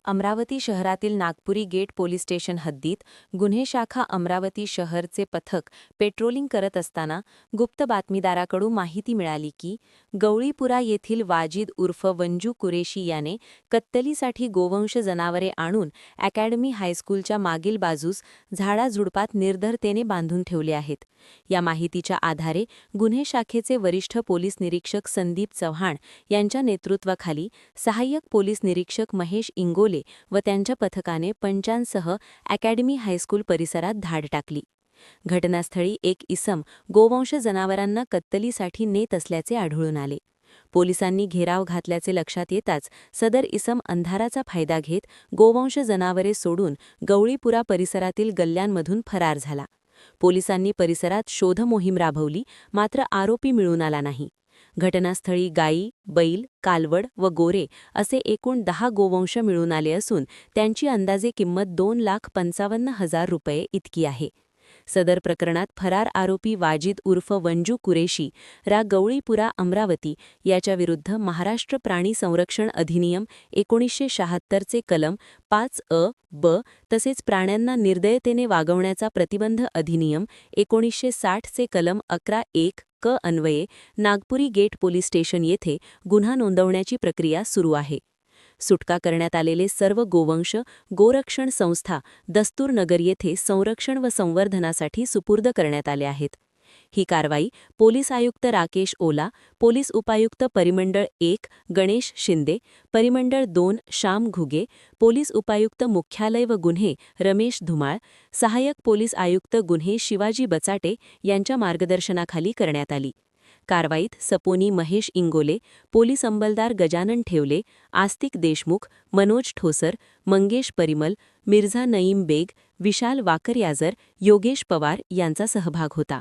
अमरावती शहरातील Nagpuri gate police station हद्दीत गुन्हे शाखा अमरावती शहरचे पथक पेट्रोलिंग करत असताना गुप्त बातमीदाराकडून माहिती मिळाली की गवळीपुरा येथील वाजिद उर्फ वंजू कुरेशी याने कत्तलीसाठी गोवंश जनावरे आणून अकॅडमी हायस्कूलच्या मागील बाजूस झाडाझुडपात निर्धरतेने बांधून ठेवले आहेत। या माहितीच्या आधारे गुन्हे शाखेचे वरिष्ठ पोलीस निरीक्षक संदीप चव्हाण यांच्या नेतृत्वाखाली सहाय्यक पोलीस निरीक्षक महेश इंगोले व त्यांच्या पथकाने पंचांसह अकॅडमी हायस्कूल परिसरात धाड टाकली। घटनास्थळी एक इसम गोवंश जनावरांना कत्तलीसाठी नेत असल्याचे आढळून आले। पोलिसांनी घेराव घातल्याचे लक्षात येताच सदर इसम अंधाराचा फायदा घेत गोवंश जनावरे सोडून गवळीपुरा परिसरातील गल्ल्यांमधून फरार झाला। पोलिसांनी परिसरात शोध मोहीम राबवली, मात्र आरोपी मिळून आला नाही। घटनास्थळी गायी, बैल, कालवड व गोरे असे एकूण 10 गोवंश मिळून आले असून त्यांची अंदाजे किंमत 2,55,000 रुपये इतकी आहे। सदर प्रकरणात फरार आरोपी वाजिद उर्फ वंजू कुरेशी रा गवळीपुरा अमरावती याच्याविरुद्ध महाराष्ट्र प्राणी संरक्षण अधिनियम 1976 चे कलम 5 ब तसेच प्राण्यांना निर्दयतेने वागवण्याचा प्रतिबंध अधिनियम 1960 चे कलम 11(1) क अन्वये नागपुरी गेट पोलीस स्टेशन येथे गुन्हा नोंदवण्याची प्रक्रिया सुरू आहे। सुटका करण्यात आलेले सर्व गोवंश गोरक्षण संस्था दस्तूरनगर येथे संरक्षण व संवर्धनासाठी सुपूर्द करण्यात आले आहेत। ही कारवाई पोलीस आयुक्त राकेश ओला, पोलीस उपायुक्त परिमंडळ 1 गणेश शिंदे, परिमंडळ 2 श्याम घुगे, पोलीस उपायुक्त मुख्यालय व गुन्हे रमेश धुमाळ, सहाय्यक पोलीस आयुक्त गुन्हे शिवाजी बचाटे यांच्या मार्गदर्शनाखाली करण्यात आली। कारवाईत सपोनी महेश इंगोले, पोलीस अंमलदार गजानन ठेवले, आस्तिक देशमुख, मनोज ठोसर, मंगेश परिमल, मिर्झा नईम बेग, विशाल वाकरयाजर, योगेश पवार यांचा सहभाग होता।